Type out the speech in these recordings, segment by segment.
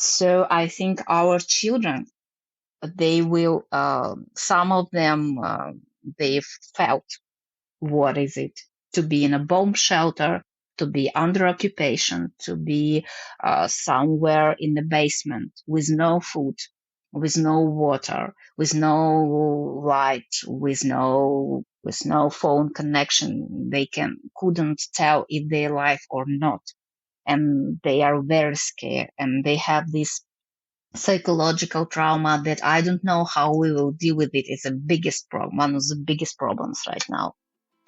So I think our children, they will, some of them, they've felt what is it to be in a bomb shelter, to be under occupation, to be somewhere in the basement with no food, with no water, with no light, with no phone connection. They couldn't tell if they're alive or not, and they are very scared, and they have this psychological trauma that I don't know how we will deal with it. It's the biggest problem, one of the biggest problems right now.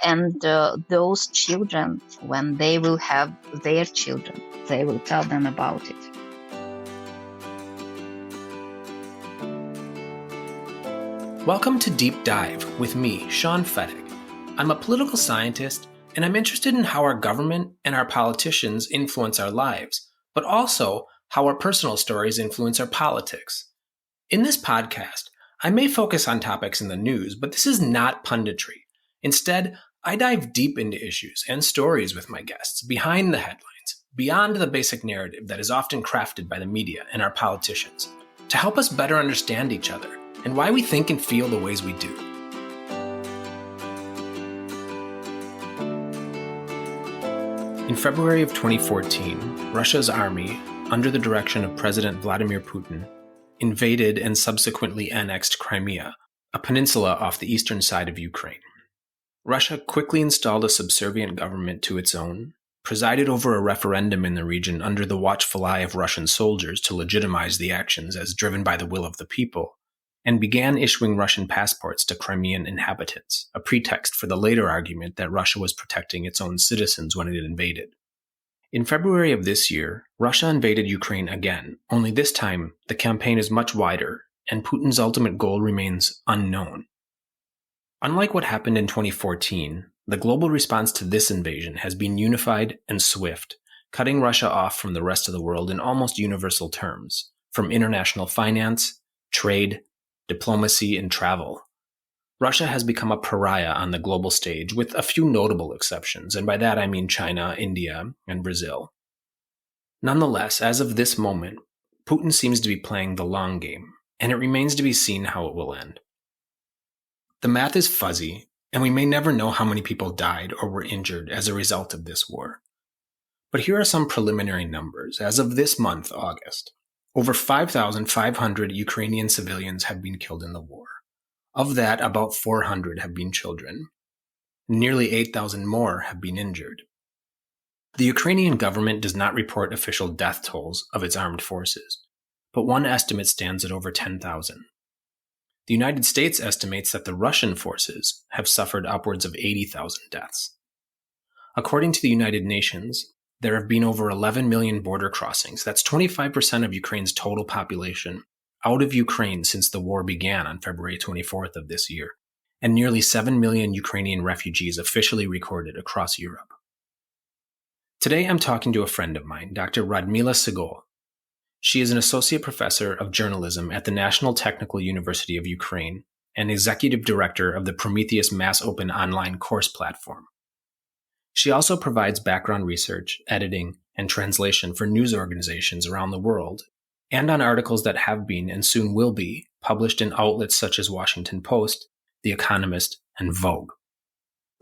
And those children, when they will have their children, they will tell them about it. Welcome to Deep Dive with me, Sean Fettig. I'm a political scientist, and I'm interested in how our government and our politicians influence our lives, but also how our personal stories influence our politics. In this podcast, I may focus on topics in the news, but this is not punditry. Instead, I dive deep into issues and stories with my guests, behind the headlines, beyond the basic narrative that is often crafted by the media and our politicians, to help us better understand each other and why we think and feel the ways we do. In February of 2014, Russia's army, under the direction of President Vladimir Putin, invaded and subsequently annexed Crimea, a peninsula off the eastern side of Ukraine. Russia quickly installed a subservient government to its own, presided over a referendum in the region under the watchful eye of Russian soldiers to legitimize the actions as driven by the will of the people, and began issuing Russian passports to Crimean inhabitants, a pretext for the later argument that Russia was protecting its own citizens when it invaded. In February of this year, Russia invaded Ukraine again, only this time the campaign is much wider, and Putin's ultimate goal remains unknown. Unlike what happened in 2014, the global response to this invasion has been unified and swift, cutting Russia off from the rest of the world in almost universal terms, from international finance, trade, diplomacy, and travel. Russia has become a pariah on the global stage, with a few notable exceptions, and by that I mean China, India, and Brazil. Nonetheless, as of this moment, Putin seems to be playing the long game, and it remains to be seen how it will end. The math is fuzzy, and we may never know how many people died or were injured as a result of this war. But here are some preliminary numbers. As of this month, August, over 5,500 Ukrainian civilians have been killed in the war. Of that, about 400 have been children. Nearly 8,000 more have been injured. The Ukrainian government does not report official death tolls of its armed forces, but one estimate stands at over 10,000. The United States estimates that the Russian forces have suffered upwards of 80,000 deaths. According to the United Nations, there have been over 11 million border crossings. That's 25% of Ukraine's total population out of Ukraine since the war began on February 24th of this year, and nearly 7 million Ukrainian refugees officially recorded across Europe. Today I'm talking to a friend of mine, Dr. Radmila Segol. She is an associate professor of journalism at the National Technical University of Ukraine and executive director of the Prometheus Mass Open online course platform. She also provides background research, editing, and translation for news organizations around the world, and on articles that have been and soon will be published in outlets such as Washington Post, The Economist, and Vogue.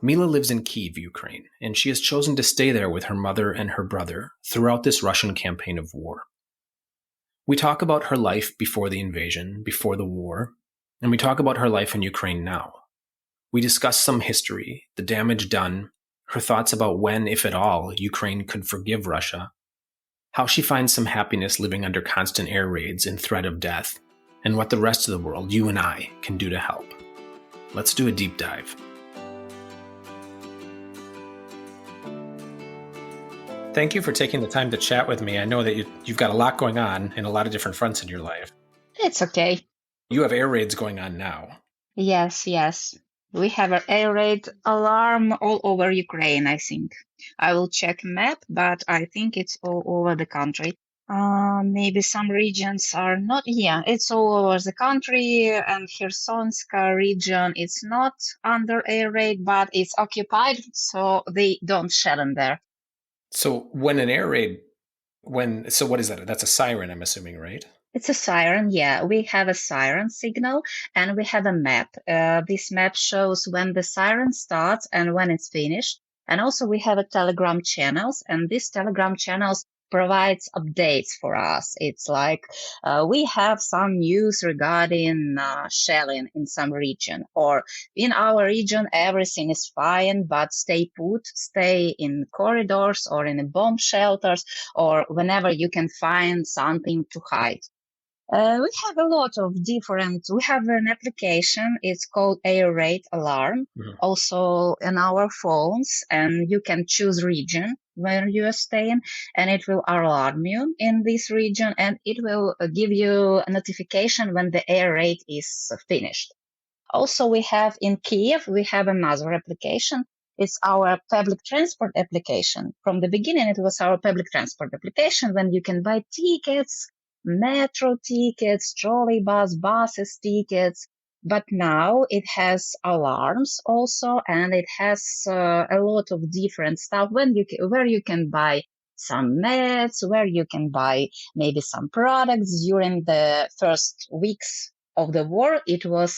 Mila lives in Kyiv, Ukraine, and she has chosen to stay there with her mother and her brother throughout this Russian campaign of war. We talk about her life before the invasion, before the war, and we talk about her life in Ukraine now. We discuss some history, the damage done, her thoughts about when, if at all, Ukraine could forgive Russia, how she finds some happiness living under constant air raids and threat of death, and what the rest of the world, you and I, can do to help. Let's do a deep dive. Thank you for taking the time to chat with me. I know that you've got a lot going on in a lot of different fronts in your life. It's okay. You have air raids going on now. Yes. We have an air raid alarm all over Ukraine, I think. I will check map, but I think it's all over the country. Maybe some regions are not. Yeah, it's all over the country, and Khersonska region, it's not under air raid, but it's occupied, so they don't shell in there. So when an air raid So what is that? That's a siren, I'm assuming, right? It's a siren, yeah. We have a siren signal and we have a map. This map shows when the siren starts and when it's finished. And also we have a Telegram channels, and these Telegram channels provides updates for us. It's like we have some news regarding shelling in some region, or in our region everything is fine, but stay put, stay in corridors or in bomb shelters, or whenever you can find something to hide. We have a lot of we have an application, it's called Air Raid Alarm, also in our phones, and you can choose region where you are staying, and it will alarm you in this region, and it will give you a notification when the air raid is finished. Also, we have in Kiev, we have another application. It's our public transport application. From the beginning, it was our public transport application when you can buy tickets, metro tickets, trolley buses tickets. But now it has alarms also, and it has a lot of different stuff where you can buy some meds, where you can buy maybe some products during the first weeks of the war. It was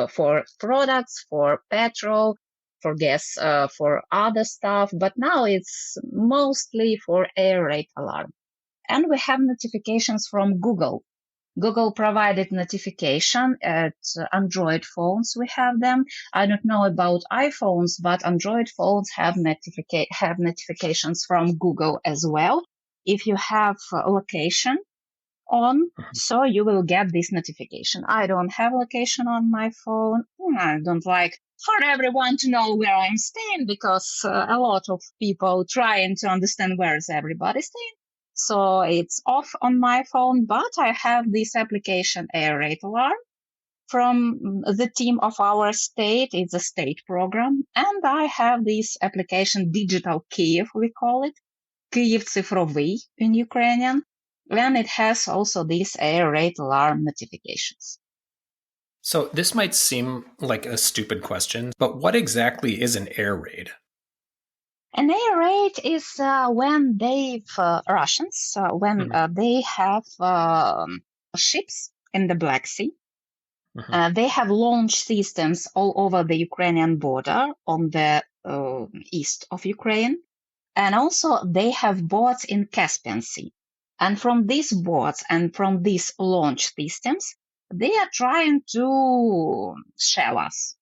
for products, for petrol, for gas, for other stuff, but now it's mostly for air raid alarm. And we have notifications from Google. Google provided notification at Android phones. We have them. I don't know about iPhones, but Android phones have notifications from Google as well. If you have location on, so you will get this notification. I don't have location on my phone. I don't like for everyone to know where I'm staying, because a lot of people trying to understand where is everybody staying. So it's off on my phone, but I have this application Air Raid Alarm from the team of our state. It's a state program. And I have this application Digital Kiev, we call it, Kyiv Цифровий in Ukrainian. And it has also these air raid alarm notifications. So this might seem like a stupid question, but what exactly is an air raid? An air raid is when Russians, they have ships in the Black Sea. They have launch systems all over the Ukrainian border on the east of Ukraine. And also they have boats in Caspian Sea. And from these boats and from these launch systems, they are trying to shell us.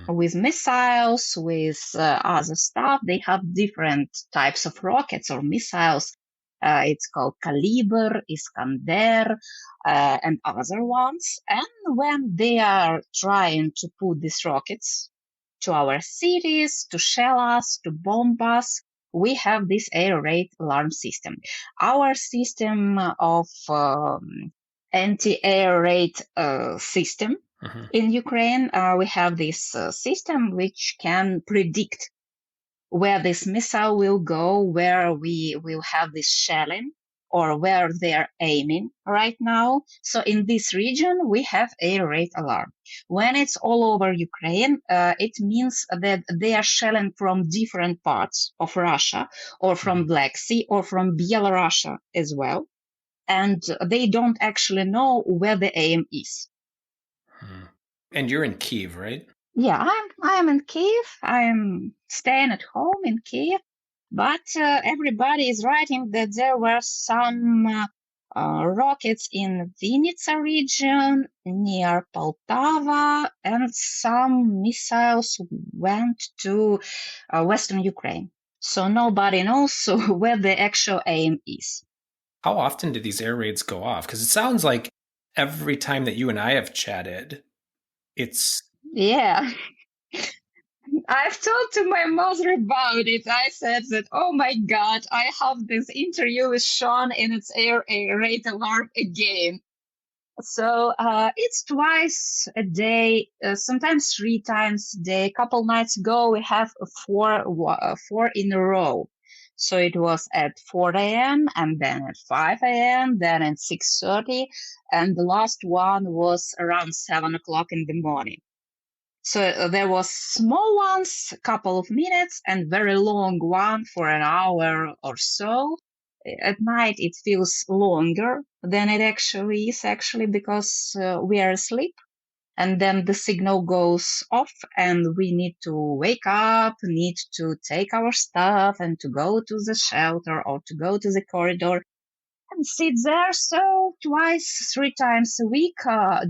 With missiles, with other stuff. They have different types of rockets or missiles. It's called Caliber, Iskander, and other ones. And when they are trying to put these rockets to our cities, to shell us, to bomb us, we have this air raid alarm system. Our system of anti-air raid system in Ukraine, we have this system which can predict where this missile will go, where we will have this shelling, or where they are aiming right now. So in this region, we have air raid alarm. When it's all over Ukraine, it means that they are shelling from different parts of Russia, or from Black Sea, or from Belarus as well. And they don't actually know where the aim is. And you're in Kyiv, right? Yeah, I'm in Kyiv. I'm staying at home in Kyiv. But everybody is writing that there were some rockets in Vinnytsia region near Poltava, and some missiles went to Western Ukraine. So nobody knows where the actual aim is. How often do these air raids go off? Because it sounds like every time that you and I have chatted, it's... Yeah. I've talked to my mother about it. I said that, oh my God, I have this interview with Sean and it's air raid alarm again. So it's twice a day, sometimes 3 times a day. A couple nights ago, we have four in a row. So it was at 4 a.m. and then at 5 a.m., then at 6:30, and the last one was around 7 o'clock in the morning. So there was small ones, a couple of minutes, and very long one for an hour or so. at night it feels longer than it actually is, because we are asleep. And then the signal goes off and we need to wake up, need to take our stuff and to go to the shelter or to go to the corridor and sit there. So twice, 3 times a week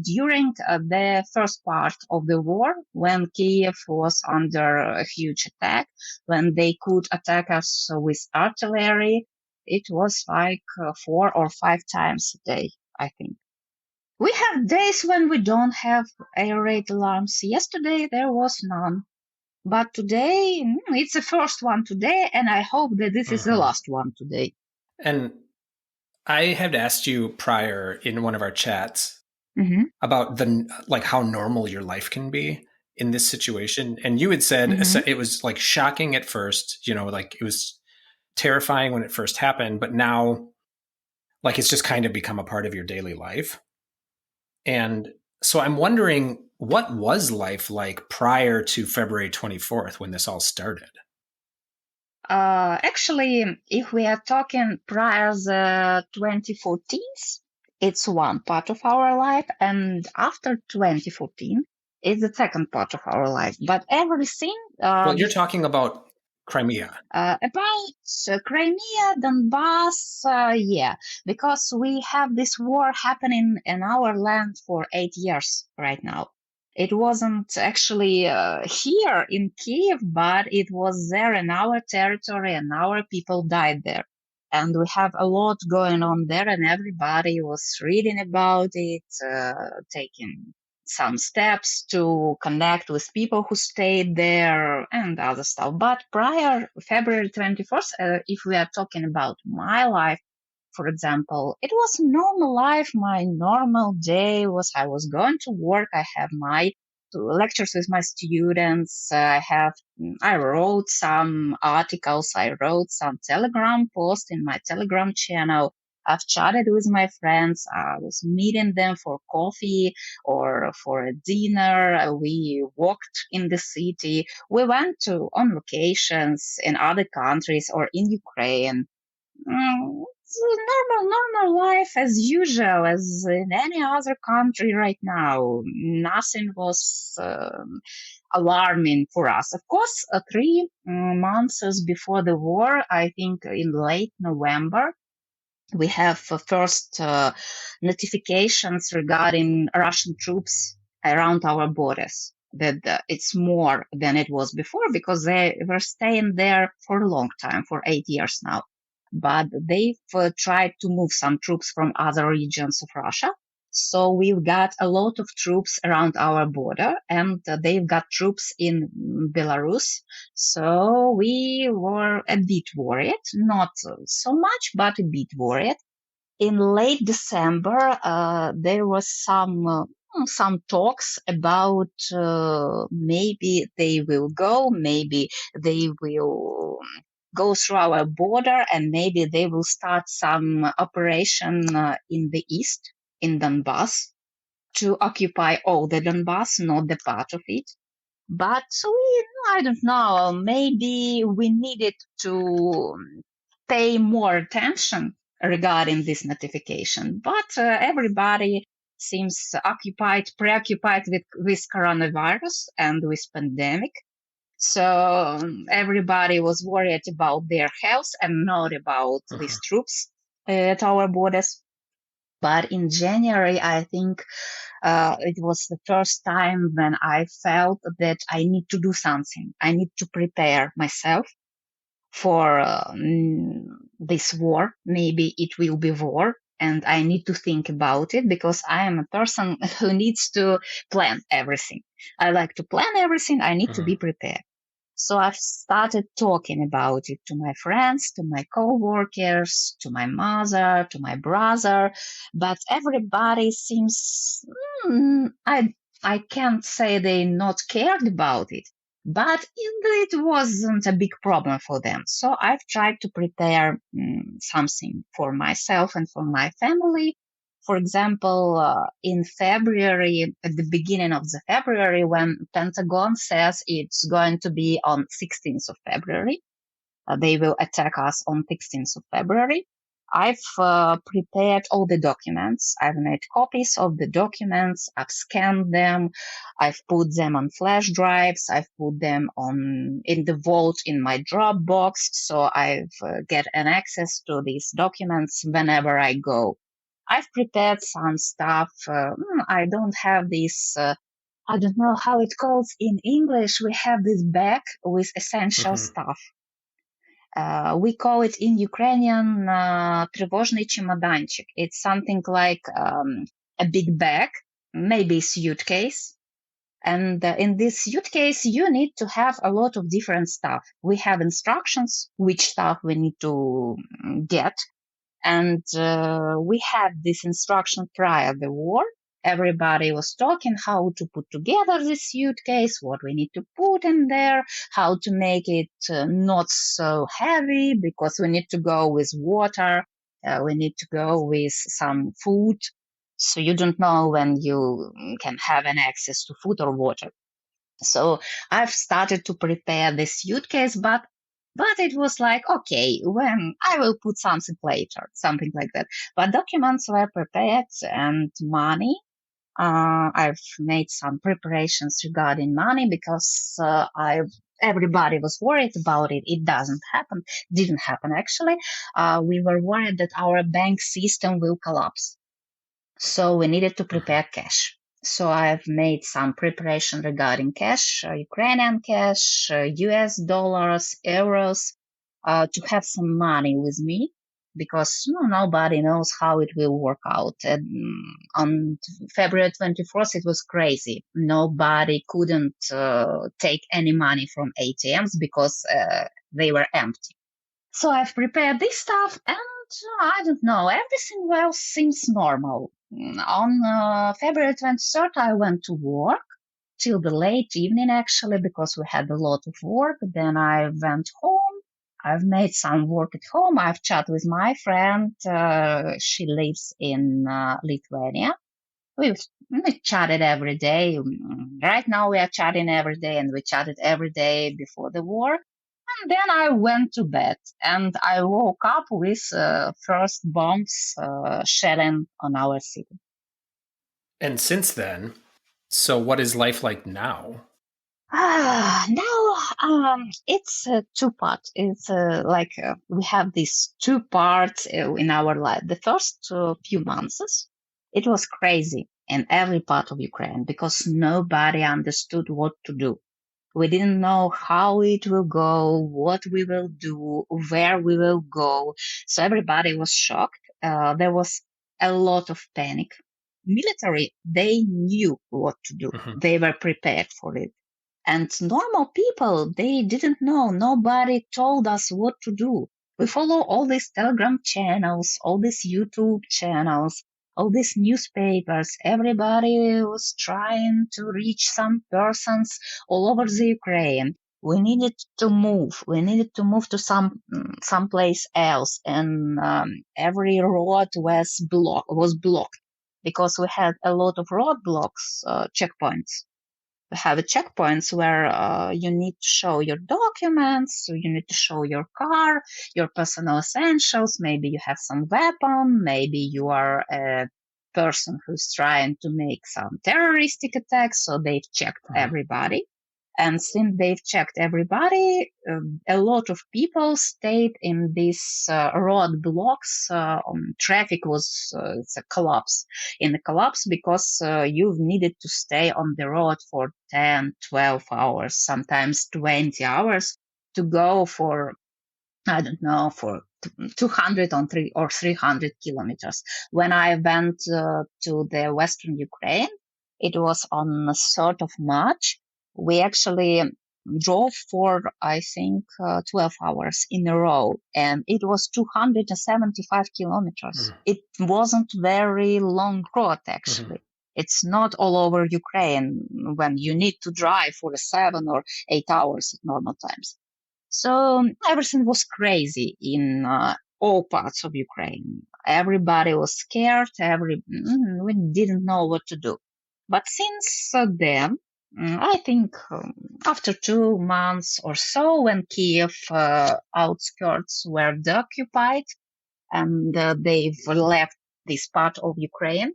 during the first part of the war, when Kiev was under a huge attack, when they could attack us with artillery, it was like 4 or 5 times a day, I think. We have days when we don't have air raid alarms. Yesterday there was none. But today, it's the first one today, and I hope that this is the last one today. And I had asked you prior in one of our chats about how normal your life can be in this situation. And you had said it was like shocking at first, like it was terrifying when it first happened, but now like it's just kind of become a part of your daily life. And so I'm wondering, what was life like prior to February 24th when this all started? Actually, if we are talking prior the 2014, it's one part of our life, and after 2014, it's the second part of our life. But everything... well, you're talking about Crimea. About Crimea, Donbass, yeah, because we have this war happening in our land for 8 years right now. It wasn't actually here in Kiev, but it was there in our territory, and our people died there. And we have a lot going on there, and everybody was reading about it, taking some steps to connect with people who stayed there and other stuff. But prior February 21st, if we are talking about my life, for example, it was a normal life. My normal day was I was going to work. I have my lectures with my students. I wrote some articles. I wrote some Telegram posts in my Telegram channel. I've chatted with my friends. I was meeting them for coffee or for a dinner. We walked in the city. We went on vacations in other countries or in Ukraine. It's a normal life as usual, as in any other country right now. Nothing was alarming for us. Of course, 3 months before the war, I think in late November, we have first notifications regarding Russian troops around our borders. That it's more than it was before, because they were staying there for a long time, for 8 years now. But they've tried to move some troops from other regions of Russia. So we've got a lot of troops around our border, and they've got troops in Belarus. So we were a bit worried, not so much, but a bit worried. In late December, there was some talks about maybe they will go, maybe they will go through our border, and maybe they will start some operation in the east, in Donbass, to occupy all the Donbass, not the part of it. But I don't know, maybe we needed to pay more attention regarding this notification. But everybody seems preoccupied with coronavirus and with pandemic. So everybody was worried about their health and not about these troops at our borders. But in January, I think it was the first time when I felt that I need to do something. I need to prepare myself for this war. Maybe it will be war, and I need to think about it, because I am a person who needs to plan everything. I like to plan everything. I need to be prepared. So I've started talking about it to my friends, to my co-workers, to my mother, to my brother, but everybody seems, I can't say they not cared about it, but it wasn't a big problem for them. So I've tried to prepare something for myself and for my family. For example, in February, at the beginning of the February, when Pentagon says it's going to be on 16th of February, they will attack us on 16th of February. I've prepared all the documents. I've made copies of the documents. I've scanned them. I've put them on flash drives. I've put them in the vault in my Dropbox. So I've get an access to these documents whenever I go. I've prepared some stuff. I don't have this. I don't know how it calls in English. We have this bag with essential stuff. We call it in Ukrainian тревожный чемоданчик. It's something like a big bag, maybe suitcase. And in this suitcase, you need to have a lot of different stuff. We have instructions, which stuff we need to get. And we had this instruction prior the war. Everybody was talking how to put together this suitcase, what we need to put in there, how to make it not so heavy, because we need to go with water, we need to go with some food. So you don't know when you can have an access to food or water. So I've started to prepare this suitcase, but it was like, okay, when I will put something later, something like that. But documents were prepared and money. I've made some preparations regarding money because everybody was worried about it. It didn't happen actually. We were worried that our bank system will collapse. So we needed to prepare cash. So I've made some preparation regarding cash, Ukrainian cash, US dollars, euros, to have some money with me, because nobody knows how it will work out. And on February 24th, it was crazy. Nobody couldn't take any money from ATMs because they were empty. So I've prepared this stuff, and I don't know, everything else seems normal. On February 23rd, I went to work till the late evening, actually, because we had a lot of work. Then I went home. I've made some work at home. I've chatted with my friend. She lives in Lithuania. We chatted every day. Right now we are chatting every day, and we chatted every day before the war. And then I went to bed, and I woke up with first bombs shelling on our city. And since then, so what is life like now? Now it's two parts. It's we have these two parts in our life. The first few months, it was crazy in every part of Ukraine because nobody understood what to do. We didn't know how it will go, what we will do, where we will go. So everybody was shocked. There was a lot of panic. Military, they knew what to do. They were prepared for it. And normal people, they didn't know. Nobody told us what to do. We follow all these Telegram channels, all these YouTube channels, all these newspapers. Everybody was trying to reach some persons all over the Ukraine. We needed to move. We needed to move to someplace else, and every road was blocked because we had a lot of roadblocks, checkpoints. We have checkpoints where you need to show your documents, so you need to show your car, your personal essentials, maybe you have some weapon, maybe you are a person who's trying to make some terroristic attacks, so they've checked everybody. And since they've checked everybody, a lot of people stayed in these roadblocks. Traffic was it's a collapse. In the collapse because you needed to stay on the road for 10, 12 hours, sometimes 20 hours to go for, I don't know, for 200 or 300 kilometers. When I went to the Western Ukraine, it was on the 3rd of March. We actually drove for, I think, 12 hours in a row, and it was 275 kilometers. It wasn't very long road, actually. It's not all over Ukraine when you need to drive for 7 or 8 hours at normal times. So everything was crazy in all parts of Ukraine. Everybody was scared. We didn't know what to do. But since then, I think after 2 months or so, when Kiev outskirts were deoccupied, and they've left this part of Ukraine.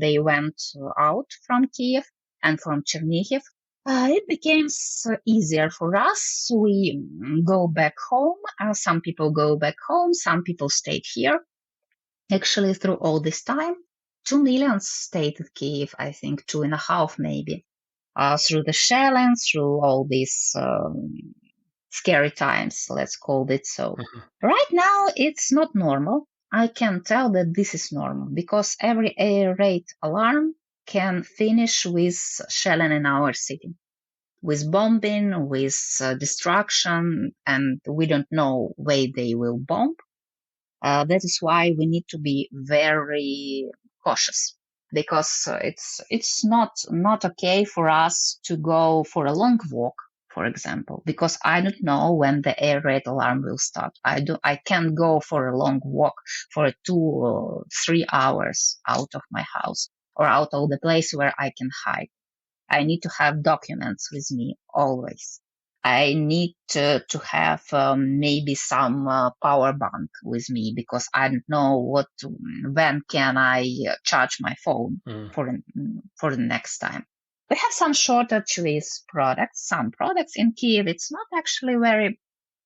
They went out from Kiev and from Chernihiv. It became easier for us. We go back home. Some people go back home. Some people stayed here. Actually, through all this time, 2 million stayed at Kiev, I think 2.5 maybe, through the shelling, through all these scary times, let's call it so. Right now, it's not normal. I can tell that this is normal because every air raid alarm can finish with shelling in our city, with bombing, with destruction, and we don't know where they will bomb. That is why we need to be very cautious because it's not okay for us to go for a long walk, for example, because I don't know when the air raid alarm will start. I can't go for a long walk for 2 or 3 hours out of my house or out of the place where I can hide. I need to have documents with me always. I need to have maybe some power bank with me because I don't know when can I charge my phone for the next time. We have some shortage with products. Some products in Kiev, it's not actually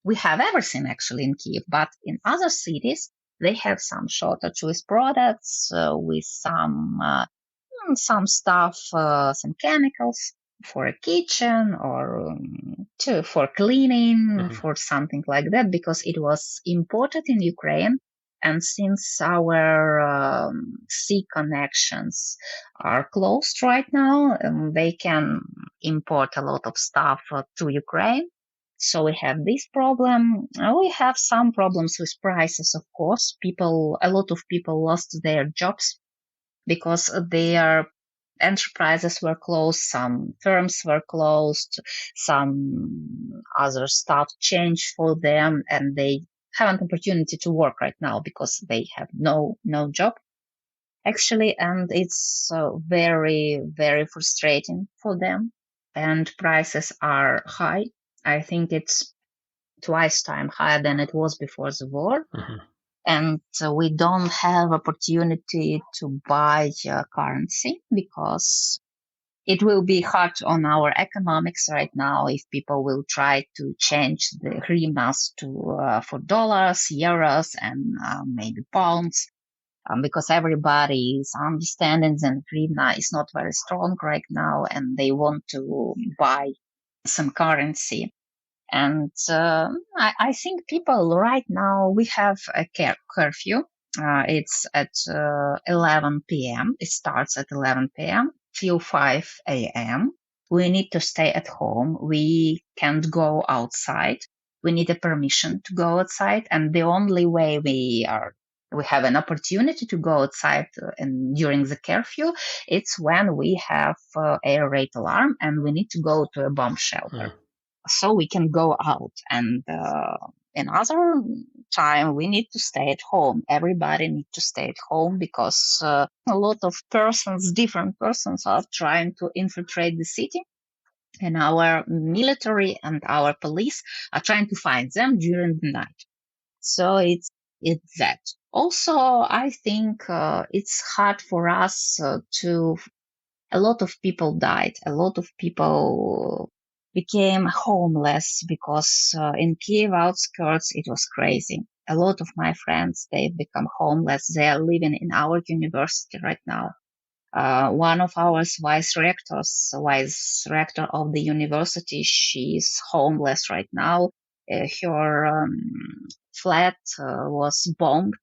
we have everything actually in Kiev, but in other cities, they have some shortage with products, with some stuff, some chemicals for a kitchen or for cleaning, for something like that, because it was imported in Ukraine. And since our sea connections are closed right now, they can import a lot of stuff to Ukraine. So we have this problem. We have some problems with prices, of course. A lot of people lost their jobs because their enterprises were closed, some firms were closed, some other stuff changed for them, and they have an opportunity to work right now because they have no job, actually, and it's very, very frustrating for them. And prices are high. I think it's twice time higher than it was before the war. And we don't have opportunity to buy currency because it will be hard on our economics right now if people will try to change the hryvnias for dollars, euros, and maybe pounds, because everybody is understanding that hryvnia is not very strong right now, and they want to buy some currency. And I think people right now, we have a curfew. It's at 11 p.m. It starts at 11 p.m. till 5 a.m. We need to stay at home. We can't go outside. We need a permission to go outside. And the only way we have an opportunity to go outside and during the curfew, it's when we have air raid alarm and we need to go to a bomb shelter. So we can go out, and another time we need to stay at home. Everybody needs to stay at home because a lot of different persons are trying to infiltrate the city, and our military and our police are trying to find them during the night. So it's that. Also, I think it's hard for us a lot of people died. A lot of people became homeless because in Kiev outskirts, it was crazy. A lot of my friends, they've become homeless. They are living in our university right now. One of our vice rector of the university, she's homeless right now. Her flat was bombed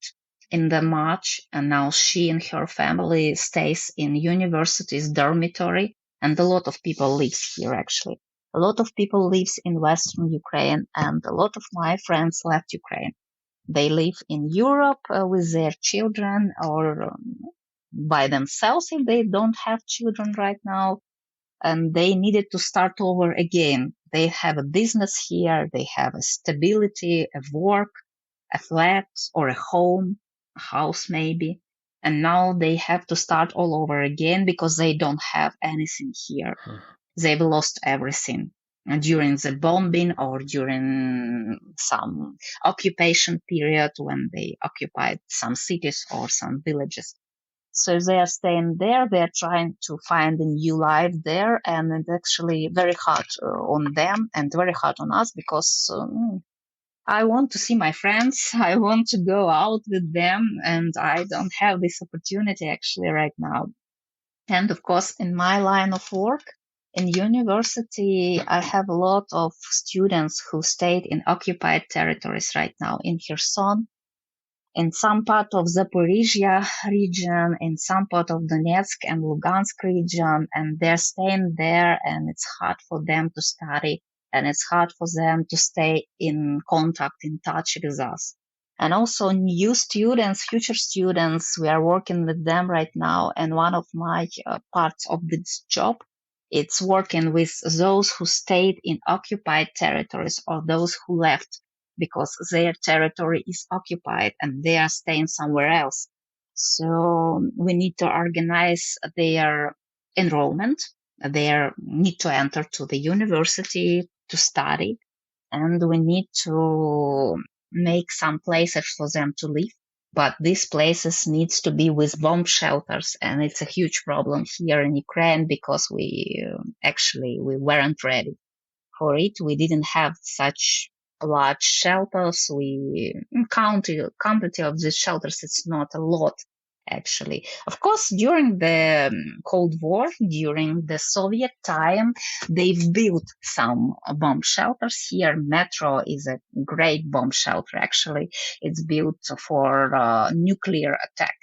in the March, and now she and her family stays in university's dormitory, and a lot of people lives here actually. A lot of people lives in Western Ukraine, and a lot of my friends left Ukraine. They live in Europe with their children or by themselves if they don't have children right now, and they needed to start over again. They have a business here, they have a stability, a work, a flat or a home, a house maybe, and now they have to start all over again because they don't have anything here. They've lost everything. during the bombing or during some occupation period when they occupied some cities or some villages. So they are staying there. They are trying to find a new life there, and it's actually very hard on them and very hard on us because I want to see my friends. I want to go out with them, and I don't have this opportunity actually right now. And of course, in my line of work in university, I have a lot of students who stayed in occupied territories right now in Kherson, in some part of Zaporizhia region, in some part of Donetsk and Lugansk region, and they're staying there, and it's hard for them to study, and it's hard for them to stay in contact, in touch with us. And also new students, future students, we are working with them right now. And one of my parts of this job, it's working with those who stayed in occupied territories or those who left because their territory is occupied and they are staying somewhere else. So we need to organize their enrollment. They need to enter to the university to study, and we need to make some places for them to live. But these places needs to be with bomb shelters, and it's a huge problem here in Ukraine because we weren't ready for it. We didn't have such large shelters. We quantity of these shelters, it's not a lot actually. Of course, during the Cold War, during the Soviet time, they've built some bomb shelters here. Metro is a great bomb shelter actually. It's built for nuclear attack,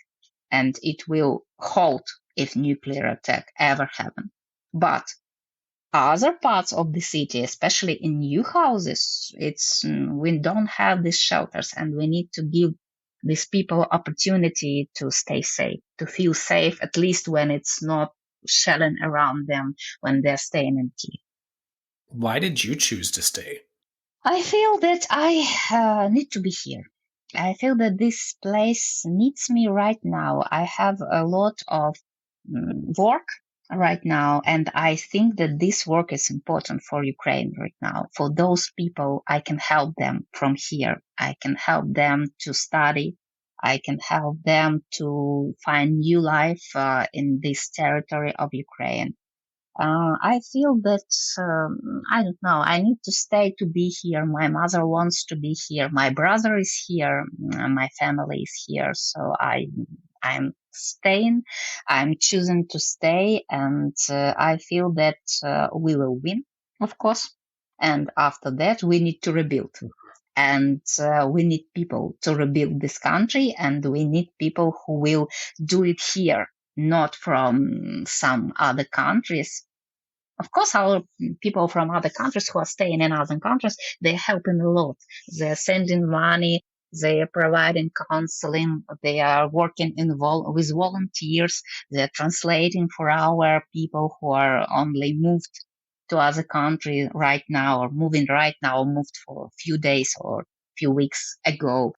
and it will hold if nuclear attack ever happen. But other parts of the city, especially in new houses, we don't have these shelters, and we need to give these people opportunity to stay safe, to feel safe, at least when it's not shelling around them when they're staying in Kiev. Why did you choose to stay? I feel that I need to be here. I feel that this place needs me right now. I have a lot of work right now, and I think that this work is important for Ukraine right now. For those people, I can help them from here. I can help them to study. I can help them to find new life in this territory of Ukraine. I feel that I don't know. I need to stay to be here. My mother wants to be here. My brother is here. My family is here. So I'm staying. I'm choosing to stay, and I feel that we will win, of course. And after that, we need to rebuild. And we need people to rebuild this country, and we need people who will do it here, not from some other countries. Of course, our people from other countries who are staying in other countries, they're helping a lot. They're sending money, they are providing counseling, they are working with volunteers, they're translating for our people who are only moved to other country right now, or moving right now, or moved for a few days or a few weeks ago.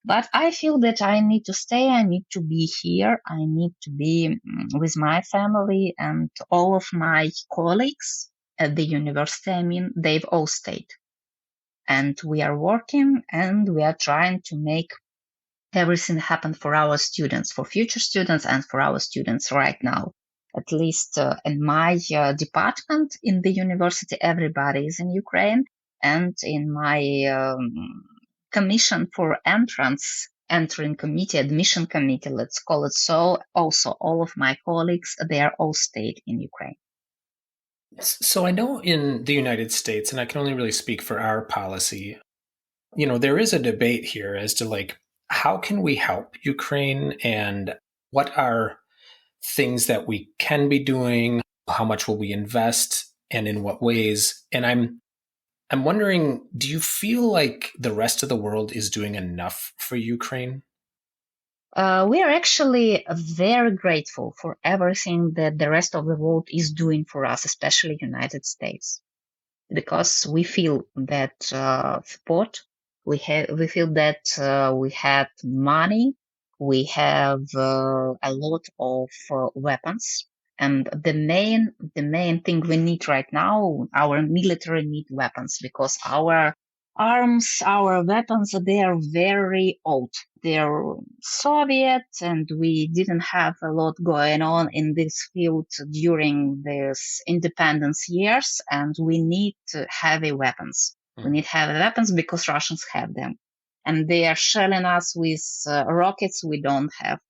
But I feel that I need to stay, I need to be here, I need to be with my family, and all of my colleagues at the university, I mean, they've all stayed. And we are working and we are trying to make everything happen for our students, for future students, and for our students right now. At least in my department in the university, everybody is in Ukraine. And in my commission for entering committee, admission committee, let's call it so, also all of my colleagues, they are all stayed in Ukraine. So I know in the United States, and I can only really speak for our policy, there is a debate here as to how can we help Ukraine and what are things that we can be doing, how much will we invest, and in what ways. And I'm wondering, do you feel like the rest of the world is doing enough for Ukraine? We are actually very grateful for everything that the rest of the world is doing for us, especially United States, because we feel that support. We feel that we have money. We have a lot of weapons. And the main thing we need right now, our military need weapons, because our arms, our weapons, they are very old. They're Soviet, and we didn't have a lot going on in this field during these independence years, and we need heavy weapons. We need heavy weapons because Russians have them. And they are shelling us with rockets we don't have.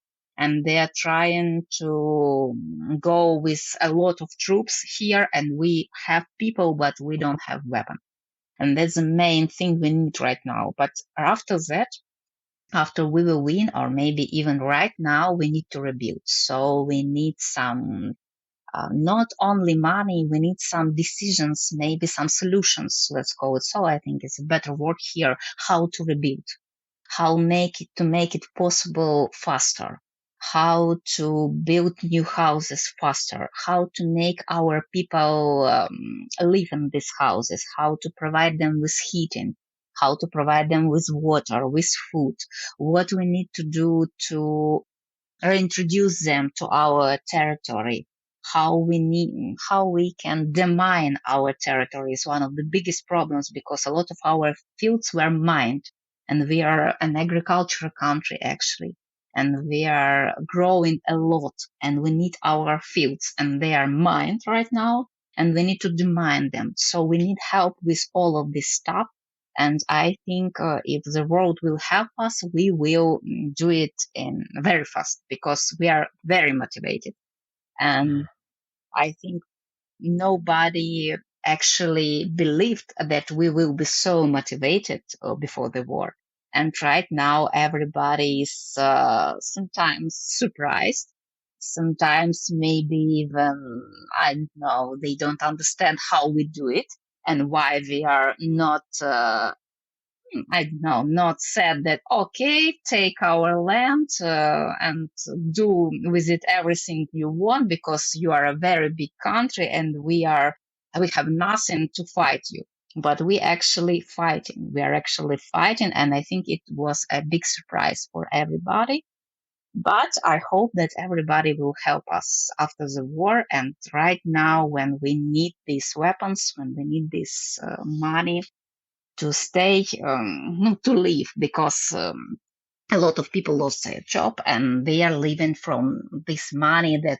And they are trying to go with a lot of troops here, and we have people, but we don't have weapons. And that's the main thing we need right now. But after that, after we will win, or maybe even right now, we need to rebuild. So we need some, not only money, we need some decisions, maybe some solutions, let's call it so. I think it's a better word here, how to rebuild, how make it possible faster, how to build new houses faster, how to make our people live in these houses, how to provide them with heating, how to provide them with water, with food, what we need to do to reintroduce them to our territory, how we can demine our territory is one of the biggest problems, because a lot of our fields were mined, and we are an agricultural country actually, and we are growing a lot, and we need our fields, and they are mined right now, and we need to demine them. So we need help with all of this stuff. And I think if the world will help us, we will do it in very fast, because we are very motivated. And I think nobody actually believed that we will be so motivated before the war. And right now, everybody is sometimes surprised. Sometimes maybe even, I don't know, they don't understand how we do it and why we are not I don't know, not said that, okay, take our land and do with it everything you want, because you are a very big country and we have nothing to fight you. But we are actually fighting. And I think it was a big surprise for everybody. But I hope that everybody will help us after the war. And right now, when we need these weapons, when we need this money, to stay, to live, because a lot of people lost their job and they are living from this money that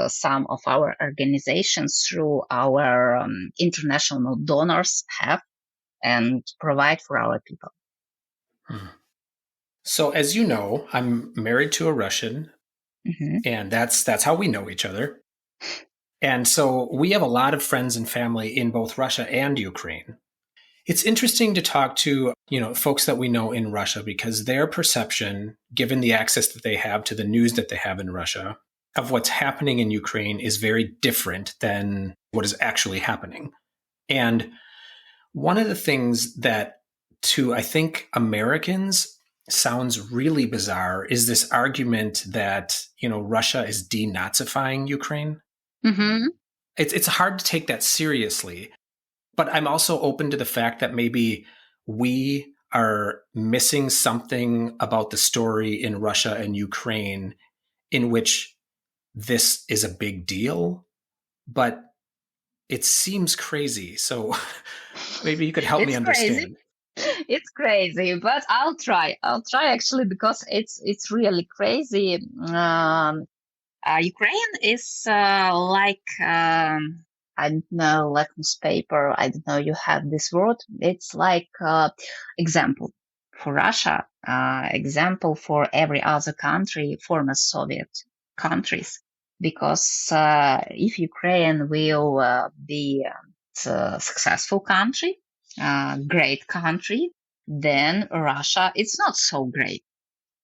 some of our organizations through our international donors have and provide for our people. So as you know, I'm married to a Russian, and that's how we know each other. And so we have a lot of friends and family in both Russia and Ukraine. It's interesting to talk to, folks that we know in Russia, because their perception, given the access that they have to the news that they have in Russia, of what's happening in Ukraine is very different than what is actually happening. And one of the things that, to, I think, Americans sounds really bizarre is this argument that, Russia is denazifying Ukraine. Mm-hmm. It's hard to take that seriously. But I'm also open to the fact that maybe we are missing something about the story in Russia and Ukraine in which this is a big deal, but it seems crazy. So maybe you could help me understand. It's crazy, but I'll try actually, because it's really crazy. Ukraine is like I don't know, litmus paper. I don't know. You have this word. It's like example for Russia, example for every other country, former Soviet countries. Because if Ukraine will be a successful country, great country, then Russia, it's not so great.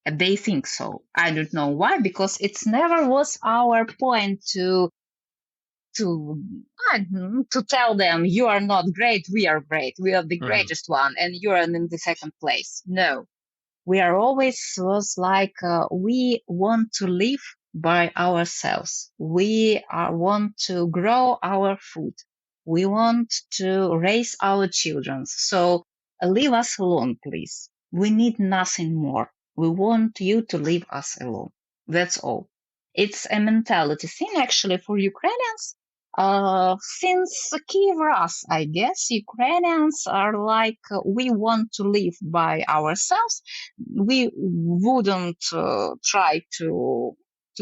They think so. I don't know why, because it's never was our point to tell them you are not great, we are great, we are the greatest one, and you are in the second place. No, we are always was like we want to live by ourselves. We want to grow our food. We want to raise our children. So leave us alone, please. We need nothing more. We want you to leave us alone. That's all. It's a mentality thing, actually, for Ukrainians. Since Kiev Rus, I guess, Ukrainians are like, we want to live by ourselves. We wouldn't try to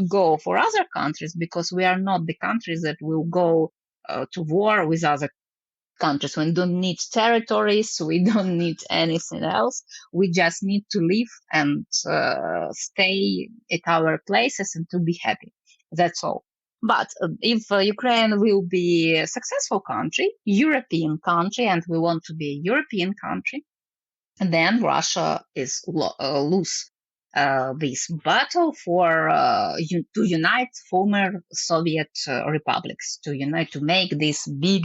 go for other countries because we are not the countries that will go to war with other countries. We don't need territories. We don't need anything else. We just need to live and stay at our places and to be happy. That's all. But if Ukraine will be a successful country, European country, and we want to be a European country, then Russia is lose this battle for to unite former Soviet republics, to unite, to make this big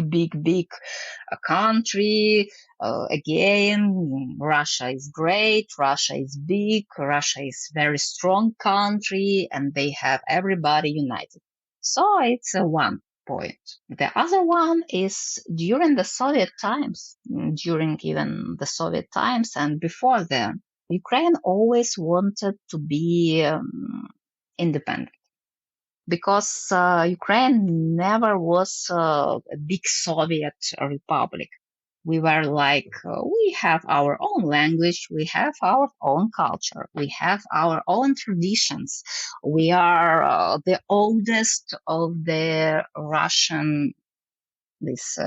country again. Russia is great, Russia is big, Russia is very strong country, and they have everybody united. So it's one point. The other one is during the Soviet times, during even the Soviet times and before then, Ukraine always wanted to be independent because Ukraine never was a big Soviet republic. We were like, we have our own language, we have our own culture, we have our own traditions. We are the oldest of the Russian, this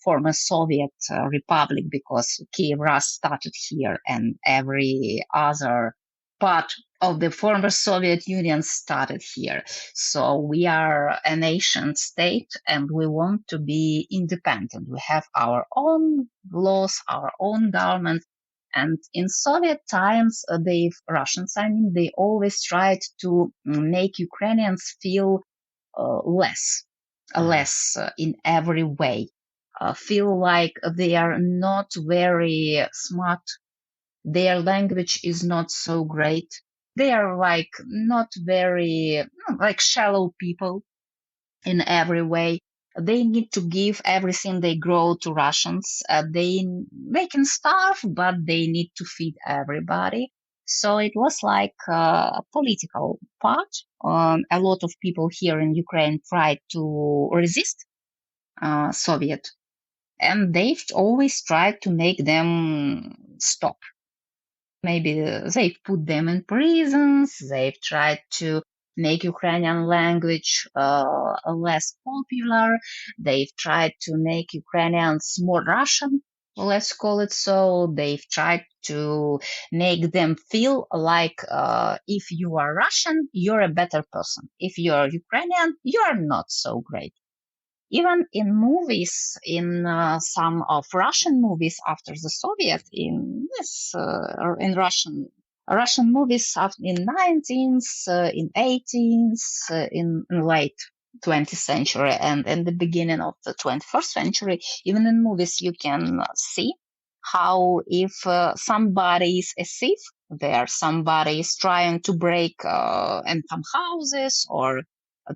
former Soviet republic, because Kiev Rus started here and every other part of the former Soviet Union started here. So we are a nation state and we want to be independent. We have our own laws, our own government. And in Soviet times, Russians, they always tried to make Ukrainians feel less in every way, feel like they are not very smart. Their language is not so great. They are like not very like shallow people in every way. They need to give everything they grow to Russians. They can starve, but they need to feed everybody. So it was like a political part. A lot of people here in Ukraine tried to resist Soviet, and they've always tried to make them stop. Maybe they've put them in prisons. They've tried to make Ukrainian language less popular. They've tried to make Ukrainians more Russian, let's call it so. They've tried to make them feel like if you are Russian, you're a better person. If you're Ukrainian, you're not so great. Even in movies, in some of Russian movies after the Soviet, in Russian movies in 19th, in 18th, in late 20th century and in the beginning of the 21st century, even in movies you can see how if somebody is a thief, there somebody is trying to break and some houses or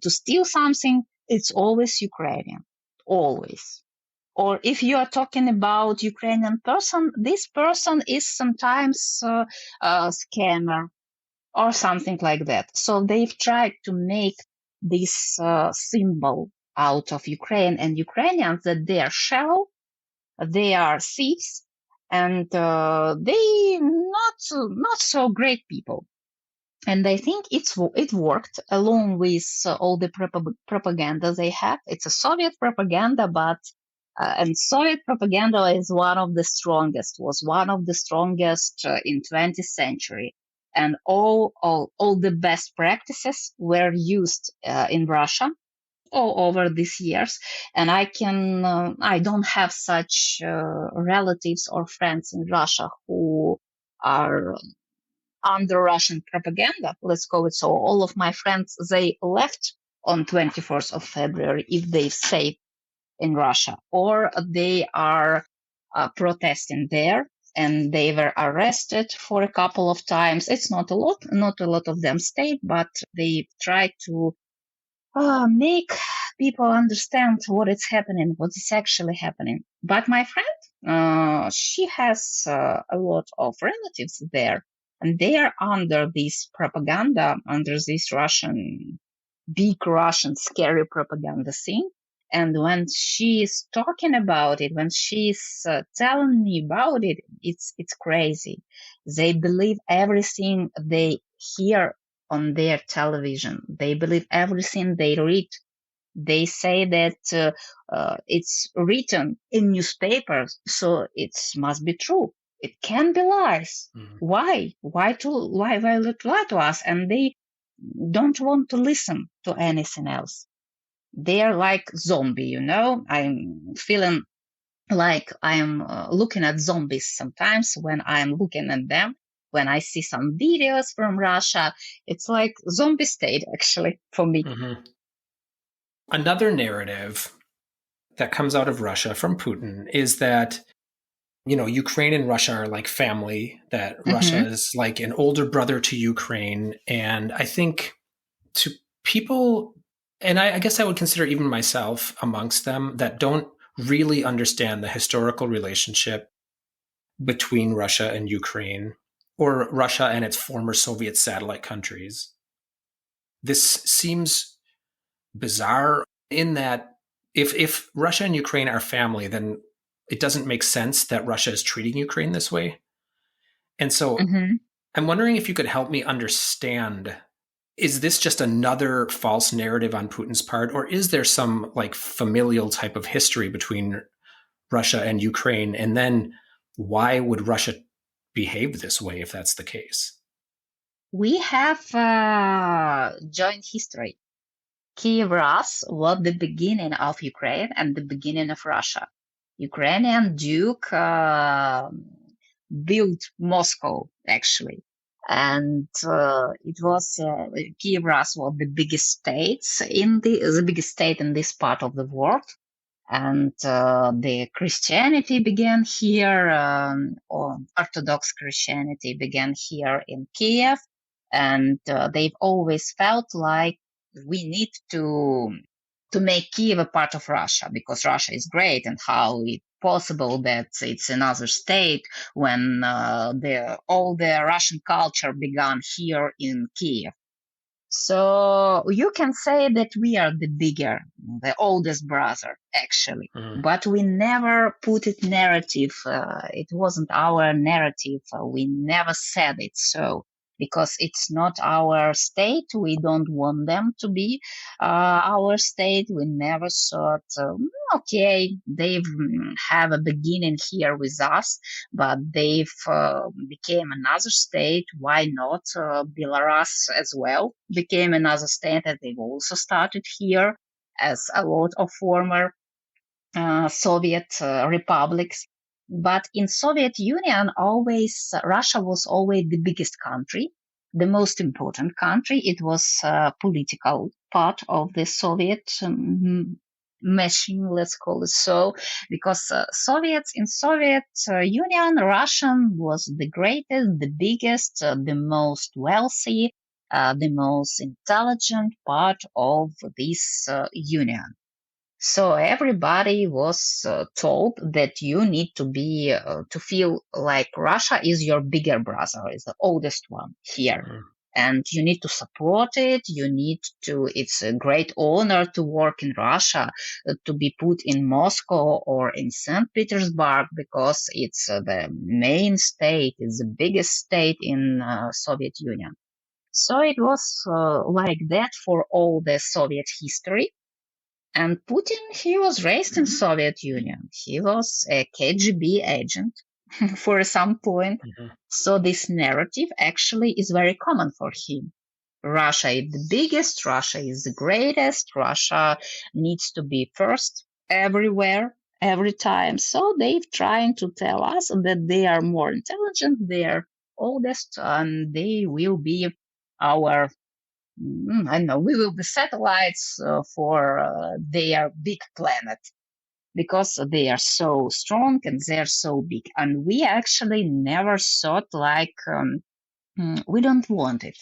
to steal something, it's always Ukrainian, always. Or if you are talking about Ukrainian person, this person is sometimes a scammer or something like that. So they've tried to make this symbol out of Ukraine and Ukrainians that they are shallow, they are thieves, and they not so great people. And I think it worked along with all the propaganda they have. It's a Soviet propaganda, but and Soviet propaganda is was one of the strongest in 20th century. And all the best practices were used in Russia all over these years. And I don't have such relatives or friends in Russia who are under Russian propaganda, let's call it so. All of my friends, they left on 24th of February if they stayed in Russia, or they are protesting there and they were arrested for a couple of times. It's not a lot of them stayed, but they tried to make people understand what is happening, what is actually happening. But my friend, she has a lot of relatives there, and they are under this propaganda, under this Russian big Russian scary propaganda thing. And when she's talking about it, when she's telling me about it, it's crazy. They believe everything they hear on their television. They believe everything they read. They say that it's written in newspapers, so it must be true. It can be lies. Mm-hmm. Why? Why lie to us? And they don't want to listen to anything else. They're like zombie, I'm feeling like I'm looking at zombies sometimes when I'm looking at them. When I see some videos from Russia, it's like zombie state, actually, for me. Mm-hmm. Another narrative that comes out of Russia from Putin is that, Ukraine and Russia are like family, that Russia is like an older brother to Ukraine. And I think to people, and I guess I would consider even myself amongst them, that don't really understand the historical relationship between Russia and Ukraine, or Russia and its former Soviet satellite countries. This seems bizarre in that if Russia and Ukraine are family, then it doesn't make sense that Russia is treating Ukraine this way. And so I'm wondering if you could help me understand, is this just another false narrative on Putin's part, or is there some like familial type of history between Russia and Ukraine? And then why would Russia behave this way if that's the case? We have joint history. Kiev Rus was the beginning of Ukraine and the beginning of Russia. Ukrainian Duke built Moscow, actually. And it was Kiev Rus was the biggest states in the biggest state in this part of the world. And the Christianity began here, or Orthodox Christianity began here in Kiev. And they've always felt like we need to make Kiev a part of Russia, because Russia is great, and how it's possible that it's another state when all the Russian culture began here in Kiev. So you can say that we are the oldest brother, actually, but we never put it narrative. It wasn't our narrative. We never said it so, because it's not our state. We don't want them to be our state. We never thought, okay, they've have a beginning here with us, but they've became another state. Why not? Belarus as well became another state, and they've also started here, as a lot of former Soviet republics. But in Soviet Union, Russia was always the biggest country, the most important country. It was a political part of the Soviet machine, let's call it so, because in Soviet Union, Russian was the greatest, the biggest, the most wealthy, the most intelligent part of this union. So everybody was told that you need to be to feel like Russia is your bigger brother, is the oldest one here. And you need to support it. It's a great honor to work in Russia, to be put in Moscow or in St. Petersburg, because it's the main state, it's the biggest state in Soviet Union. So it was like that for all the Soviet history. And Putin, he was raised in Soviet Union. He was a KGB agent for some point. So this narrative actually is very common for him. Russia is the biggest, Russia is the greatest, Russia needs to be first everywhere, every time. So they're trying to tell us that they are more intelligent, they are oldest, and they will be our I know, we will be satellites for their big planet, because they are so strong and they're so big. And we actually never thought like, we don't want it.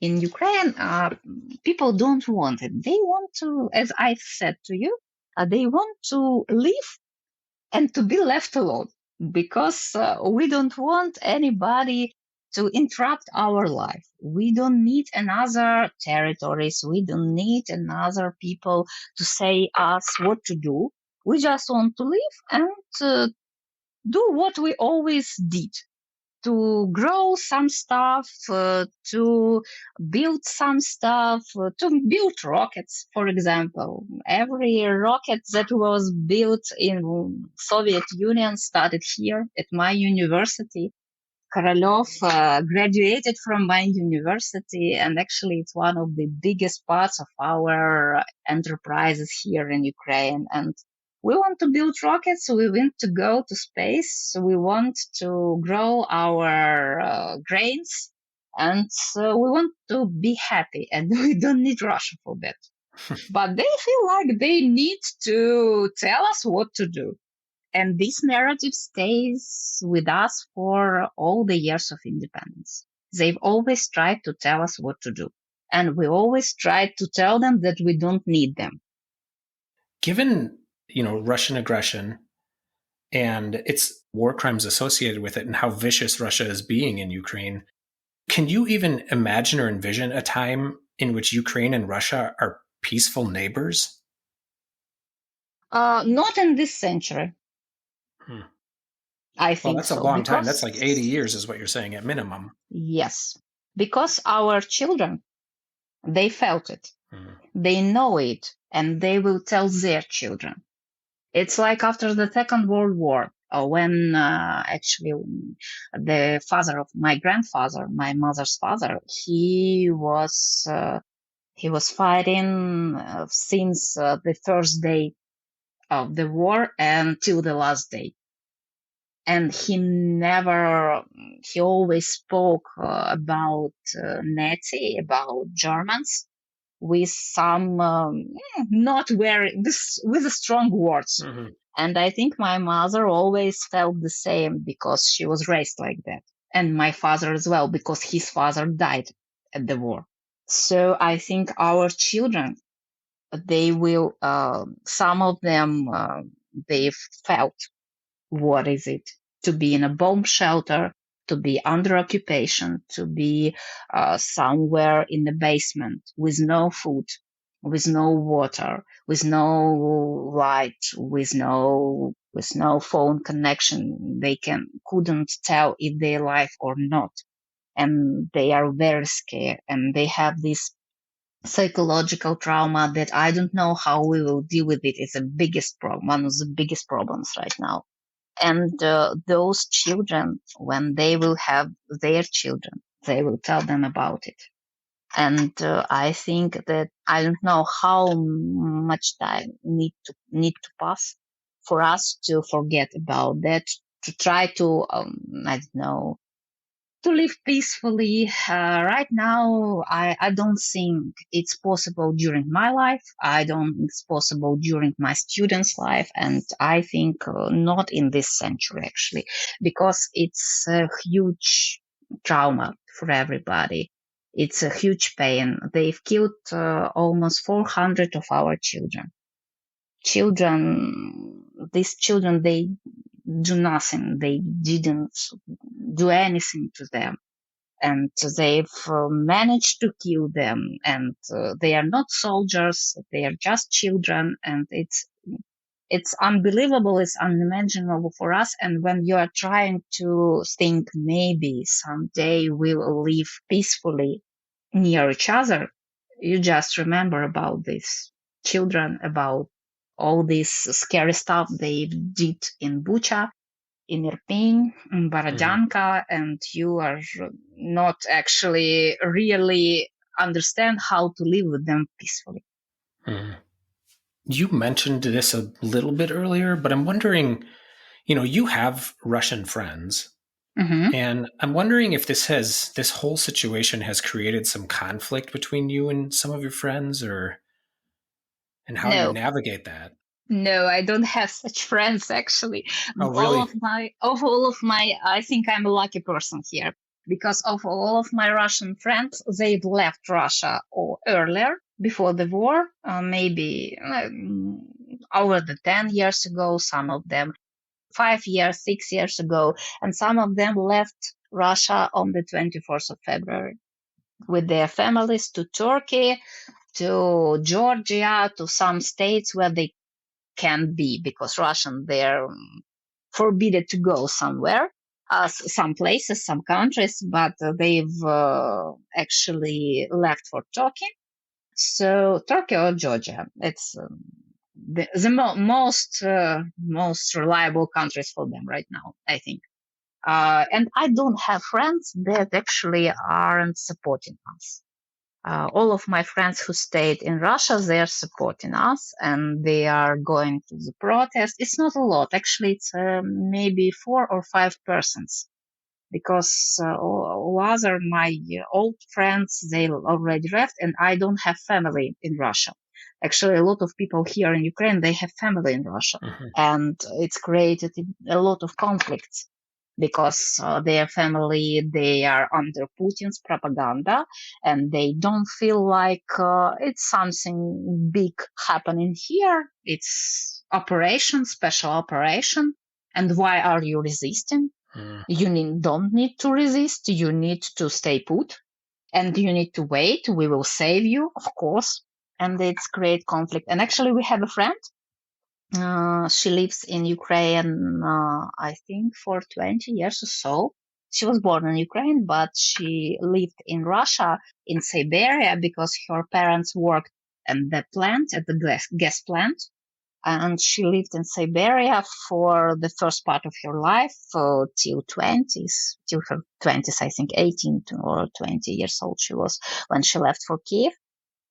In Ukraine, people don't want it. They want to, as I said to you, they want to live and to be left alone, because we don't want anybody to interrupt our life. We don't need another territories. We don't need another people to say us what to do. We just want to live and do what we always did. To grow some stuff, to build some stuff, to build rockets, for example. Every rocket that was built in Soviet Union started here at my university. Korolov graduated from my university, and actually it's one of the biggest parts of our enterprises here in Ukraine. And we want to build rockets, we want to go to space, we want to grow our grains, and we want to be happy, and we don't need Russia for that. But they feel like they need to tell us what to do. And this narrative stays with us for all the years of independence. They've always tried to tell us what to do. And we always tried to tell them that we don't need them. Given, Russian aggression and its war crimes associated with it and how vicious Russia is being in Ukraine, can you even imagine or envision a time in which Ukraine and Russia are peaceful neighbors? Not in this century. I think that's a long time. That's like 80 years is what you're saying at minimum. Yes, because our children, they felt it. They know it, and they will tell their children. It's like after the Second World War, when actually the father of my grandfather, my mother's father, he was fighting since the first day of the war until the last day. And he always spoke about Nazi, about Germans, with some not very, with strong words. Mm-hmm. And I think my mother always felt the same because she was raised like that. And my father as well, because his father died at the war. So I think our children, they will, some of them, they felt what is it to be in a bomb shelter, to be under occupation, to be somewhere in the basement with no food, with no water, with no light, with no phone connection. They couldn't tell if they're alive or not. And they are very scared, and they have this psychological trauma that I don't know how we will deal with it. It's the biggest problem, one of the biggest problems right now. And those children, when they will have their children, they will tell them about it. And I think that I don't know how much time need to pass for us to forget about that, to try to, to live peacefully. Right now, I don't think it's possible during my life. I don't think it's possible during my students' life. And I think not in this century, actually, because it's a huge trauma for everybody. It's a huge pain. They've killed almost 400 of our children. These children, they do nothing. They didn't do anything to them. And they've managed to kill them. And they are not soldiers. They are just children. And it's unbelievable. It's unimaginable for us. And when you are trying to think maybe someday we'll live peacefully near each other, you just remember about these children, about all this scary stuff they did in Bucha, in Irpin, in Borodyanka, and you are not actually really understand how to live with them peacefully. You mentioned this a little bit earlier, but I'm wondering, you have Russian friends. Mm-hmm. And I'm wondering if this whole situation has created some conflict between you and some of your friends, and how you navigate that. No, I don't have such friends, actually. Oh, really? Of all of my, I think I'm a lucky person here, because of all of my Russian friends, they've left Russia earlier, before the war, maybe over the 10 years ago, some of them 5 years, 6 years ago, and some of them left Russia on the 24th of February with their families to Turkey, to Georgia, to some states where they can be, because Russian, they're forbidden to go somewhere, some places, some countries, but they've actually left for Turkey. So Turkey or Georgia, it's the most reliable countries for them right now, I think. And I don't have friends that actually aren't supporting us. All of my friends who stayed in Russia, they're supporting us and they are going to the protest. It's not a lot. Actually, it's maybe 4 or 5 persons, because all other my old friends, they already left, and I don't have family in Russia. Actually, a lot of people here in Ukraine, they have family in Russia, and it's created a lot of conflicts, because their family, they are under Putin's propaganda, and they don't feel like it's something big happening here. It's special operation. And why are you resisting? You don't need to resist. You need to stay put, and you need to wait. We will save you, of course. And it's great conflict. And actually, we have a friend. She lives in Ukraine, I think, for 20 years or so. She was born in Ukraine, but she lived in Russia, in Siberia, because her parents worked at the plant, at the gas plant. And she lived in Siberia for the first part of her life, till her 20s, I think 18 or 20 years old she was when she left for Kiev.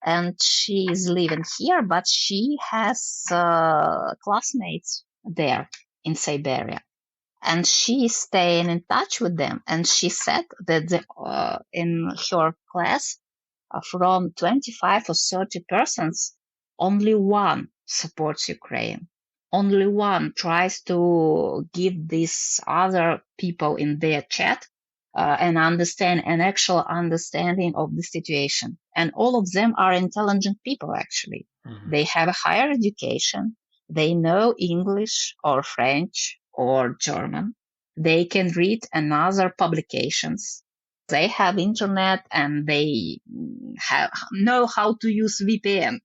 And she is living here, but she has classmates there in Siberia, and she is staying in touch with them. And she said that in her class, from 25 or 30 persons, only one supports Ukraine. Only one tries to give these other people in their chat an actual understanding of the situation. And all of them are intelligent people, actually. They have a higher education. They know English or French or German. They can read another publications. They have internet, and they know how to use VPN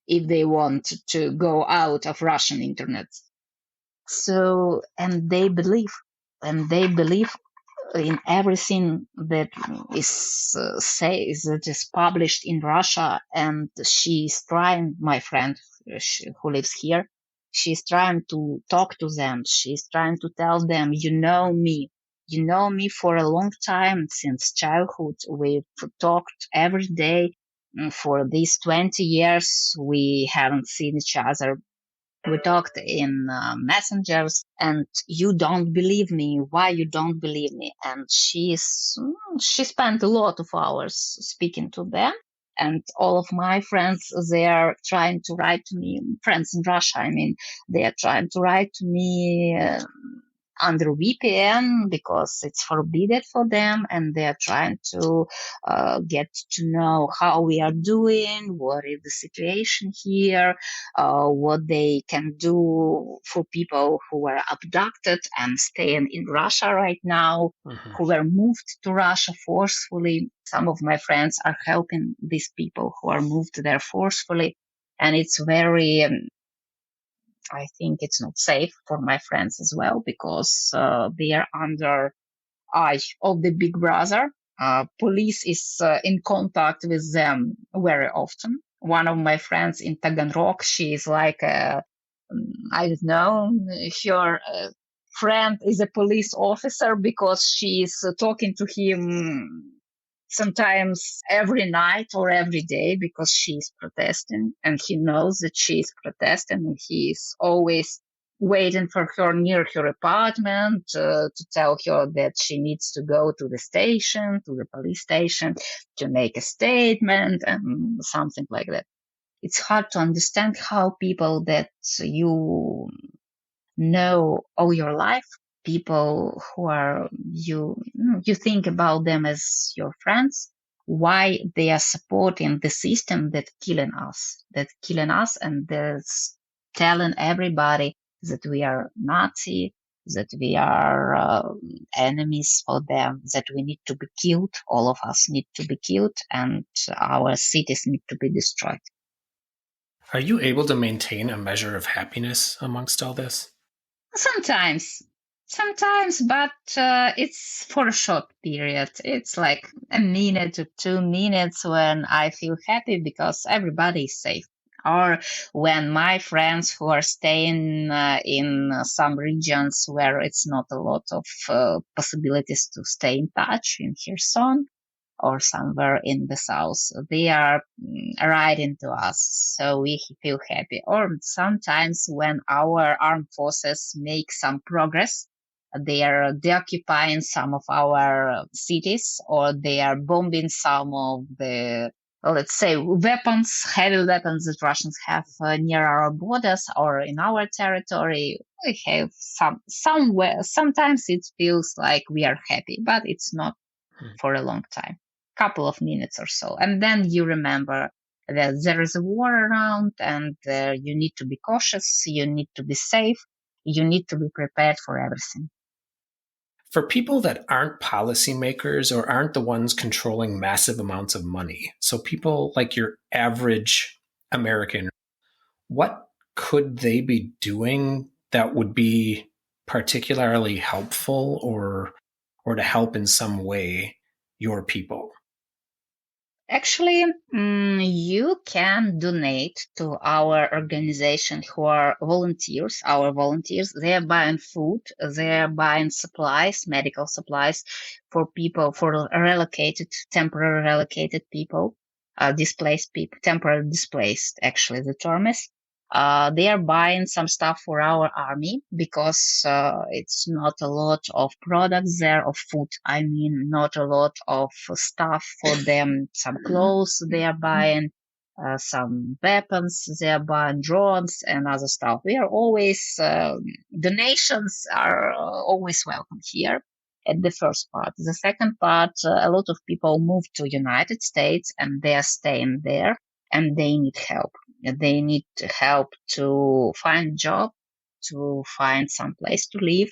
if they want to go out of Russian internet. So, and they believe in everything that is published in Russia. And she's trying, my friend who lives here, she's trying to talk to them. She's trying to tell them, you know me for a long time, since childhood. We've talked every day. For these 20 years, we haven't seen each other. We talked in messengers, and you don't believe me. Why you don't believe me? And she spent a lot of hours speaking to them. And all of my friends, they are trying to write to me, friends in Russia, I mean, they are trying to write to me under VPN, because it's forbidden for them, and they're trying to get to know how we are doing, what is the situation here, what they can do for people who were abducted and staying in Russia right now, who were moved to Russia forcefully. Some of my friends are helping these people who are moved there forcefully, and it's very I think it's not safe for my friends as well, because they are under eye of the big brother. Police is in contact with them very often. One of my friends in Taganrog, she is like, I don't know, her friend is a police officer, because she is talking to him sometimes every night or every day, because she's protesting, and he knows that she's protesting, and he's always waiting for her near her apartment to tell her that she needs to go to the station, to the police station, to make a statement and something like that. It's hard to understand how people that you know all your life, people who are you think about them as your friends, why they are supporting the system that killing us, and that's telling everybody that we are Nazi, that we are enemies for them, that we need to be killed. All of us need to be killed, and our cities need to be destroyed. Are you able to maintain a measure of happiness amongst all this? Sometimes, but it's for a short period. It's like a minute or 2 minutes when I feel happy because everybody is safe. Or when my friends who are staying in some regions where it's not a lot of possibilities to stay in touch in Kherson, or somewhere in the south. They are writing to us, so we feel happy. Or sometimes when our armed forces make some progress, they are deoccupying some of our cities, or they are bombing some of the, let's say, heavy weapons that Russians have near our borders or in our territory. We have somewhere. Sometimes it feels like we are happy, but it's not for a long time, couple of minutes or so. And then you remember that there is a war around, and you need to be cautious, you need to be safe, you need to be prepared for everything. For people that aren't policymakers or aren't the ones controlling massive amounts of money, so people like your average American, what could they be doing that would be particularly helpful or to help in some way your people? Actually, you can donate to our organization who are volunteers. Our volunteers, they are buying food, they are buying supplies, medical supplies for people, for temporary relocated people, displaced people, temporary displaced, actually, the term is. They are buying some stuff for our army because it's not a lot of products there of food. I mean, not a lot of stuff for them. Some clothes they are buying, some weapons they are buying, drones and other stuff. We are always donations are always welcome here. At the first part. The second part, a lot of people move to United States and they are staying there and they need help. They need help to find a job, to find some place to live,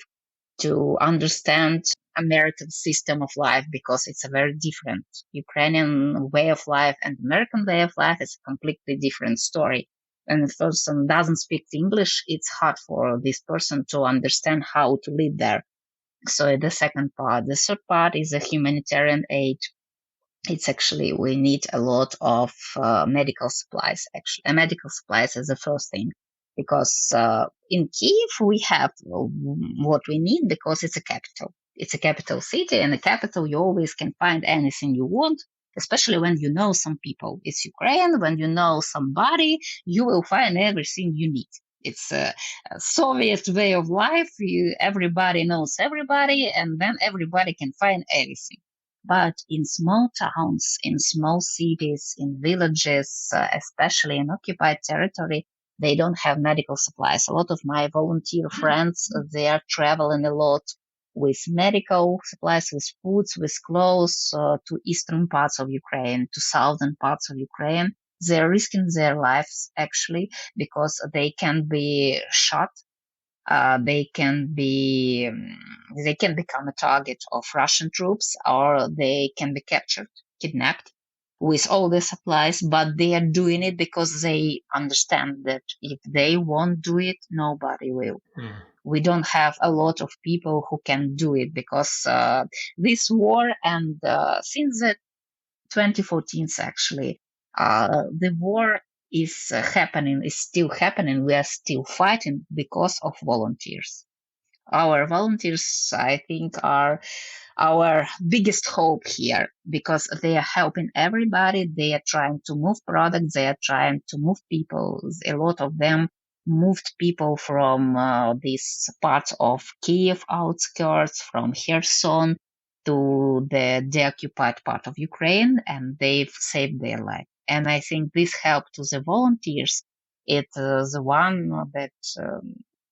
to understand American system of life, because it's a very different Ukrainian way of life and American way of life is a completely different story. And if a person doesn't speak English, it's hard for this person to understand how to live there. So the second part. The third part is a humanitarian aid. It's actually, we need a lot of medical supplies. Actually, medical supplies is the first thing, because in Kiev we have what we need because it's a capital. It's a capital city, and the capital you always can find anything you want, especially when you know some people. It's Ukraine. When you know somebody, you will find everything you need. It's a Soviet way of life. Everybody knows everybody, and then everybody can find everything. But in small towns, in small cities, in villages, especially in occupied territory, they don't have medical supplies. A lot of my volunteer friends, they are traveling a lot with medical supplies, with foods, with clothes to eastern parts of Ukraine, to southern parts of Ukraine. They're risking their lives actually because they can be shot. They can become a target of Russian troops, or they can be captured, kidnapped with all the supplies, but they are doing it because they understand that if they won't do it, nobody will. We don't have a lot of people who can do it because this war, and since the 2014 actually, the war is still happening. We are still fighting because of volunteers. Our volunteers, I think, are our biggest hope here because they are helping everybody. They are trying to move products. They are trying to move people. A lot of them moved people from these parts of Kiev outskirts, from Kherson to the deoccupied part of Ukraine, and they've saved their life. And I think this help to the volunteers, it's the one that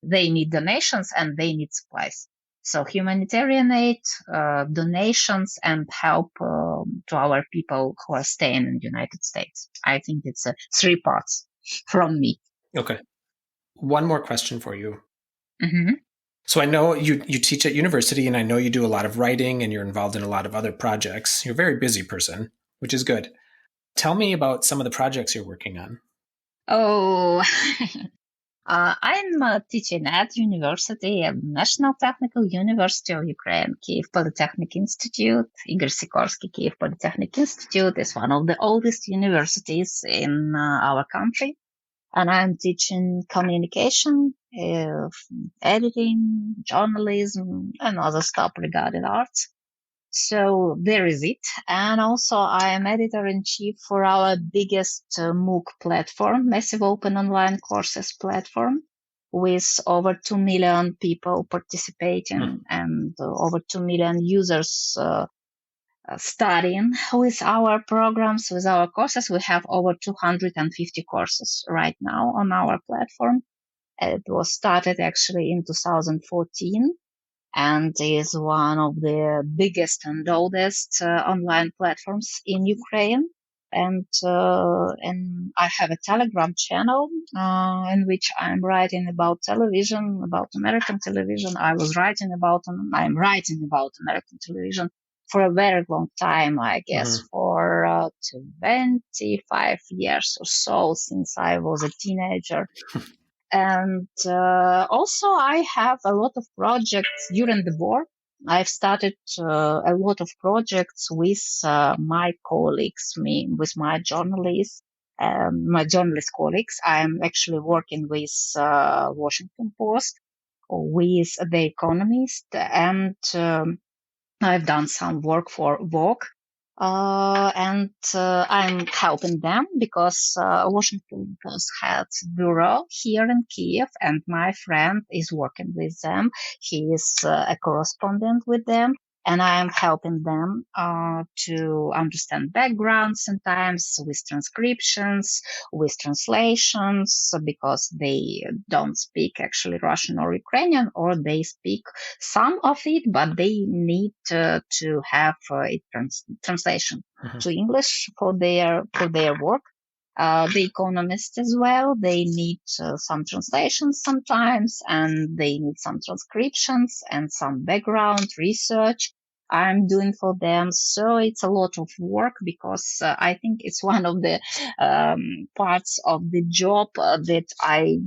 they need donations and they need supplies. So humanitarian aid, donations, and help to our people who are staying in the United States. I think it's 3 parts from me. Okay. One more question for you. Mm-hmm. So I know you teach at university, and I know you do a lot of writing and you're involved in a lot of other projects. You're a very busy person, which is good. Tell me about some of the projects you're working on. Oh, I'm teaching at university, at National Technical University of Ukraine, Kiev Polytechnic Institute. Igor Sikorsky Kiev Polytechnic Institute is one of the oldest universities in our country. And I'm teaching communication, editing, journalism, and other stuff regarding arts. So there is it. And also I am editor-in-chief for our biggest MOOC platform, Massive Open Online Courses platform, with over 2 million people participating and over 2 million users studying with our programs, with our courses. We have over 250 courses right now on our platform. It was started actually in 2014 and is one of the biggest and oldest online platforms in Ukraine. And I have a Telegram channel in which I'm writing about television, about American television. I'm writing about American television for a very long time, I guess, for 25 years or so, since I was a teenager. And also I have a lot of projects during the war. I've started a lot of projects with my colleagues, with my journalist colleagues. I'm actually working with Washington Post, with The Economist, and I've done some work for Vogue. And I'm helping them because Washington Post has bureau here in Kiev, and my friend is working with them. He is a correspondent with them, and I am helping them to understand backgrounds sometimes with transcriptions, with translations, because they don't speak actually Russian or Ukrainian, or they speak some of it, but they need to have it translation to English for their work. The Economist as well, they need some translations sometimes, and they need some transcriptions and some background research I'm doing for them. So it's a lot of work, because I think it's one of the parts of the job that I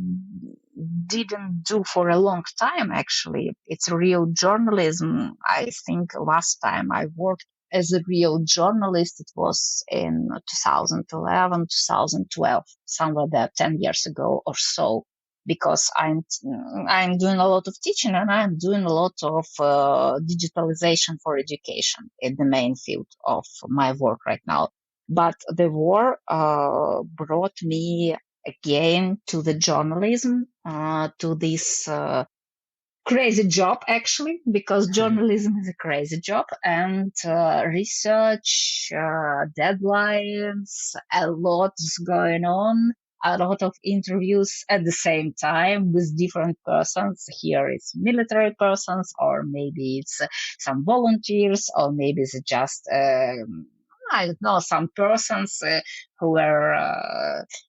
didn't do for a long time, actually. It's real journalism. I think last time I worked as a real journalist, it was in 2011, 2012, somewhere there, 10 years ago or so, because I'm doing a lot of teaching, and I'm doing a lot of digitalization for education in the main field of my work right now. But the war brought me again to the journalism, to this crazy job, actually, because journalism is a crazy job, and research, deadlines, a lot's going on, a lot of interviews at the same time with different persons. Here it's military persons, or maybe it's some volunteers, or maybe it's just I don't know, some persons who were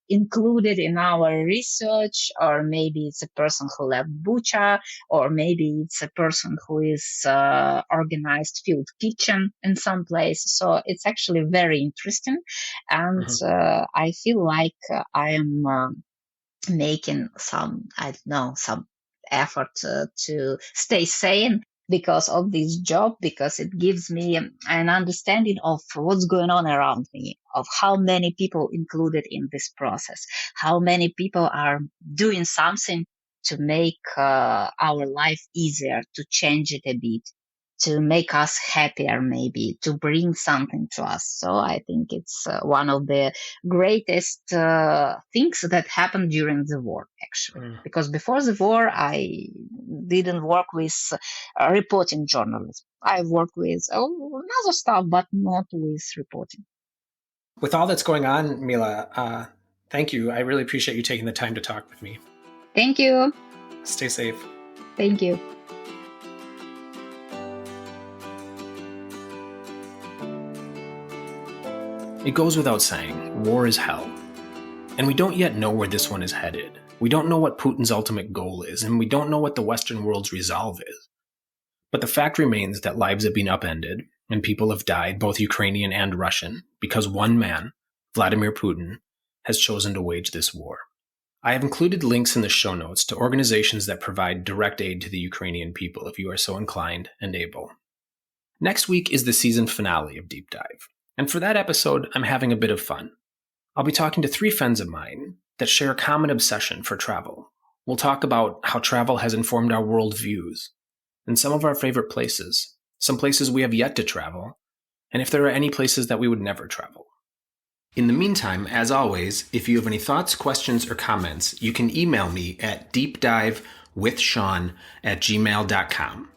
included in our research, or maybe it's a person who left Bucha, or maybe it's a person who is organized field kitchen in some place. So it's actually very interesting, and I feel like I am making some, I don't know, some effort to stay sane because of this job, because it gives me an understanding of what's going on around me, of how many people included in this process, how many people are doing something to make our life easier, to change it a bit, to make us happier, maybe to bring something to us. So I think it's one of the greatest things that happened during the war, actually. Because before the war, I didn't work with reporting journalism. I worked with other stuff, but not with reporting. With all that's going on, Mila, thank you. I really appreciate you taking the time to talk with me. Thank you. Stay safe. Thank you. It goes without saying, war is hell. And we don't yet know where this one is headed. We don't know what Putin's ultimate goal is, and we don't know what the Western world's resolve is. But the fact remains that lives have been upended, and people have died, both Ukrainian and Russian, because one man, Vladimir Putin, has chosen to wage this war. I have included links in the show notes to organizations that provide direct aid to the Ukrainian people if you are so inclined and able. Next week is the season finale of Deep Dive, and for that episode, I'm having a bit of fun. I'll be talking to 3 friends of mine that share a common obsession for travel. We'll talk about how travel has informed our worldviews, and some of our favorite places, some places we have yet to travel, and if there are any places that we would never travel. In the meantime, as always, if you have any thoughts, questions, or comments, you can email me at deepdivewithsean@gmail.com.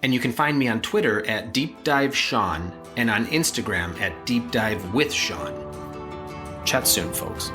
And you can find me on Twitter at deepdivesean and on Instagram at deepdivewithsean. Chat soon, folks.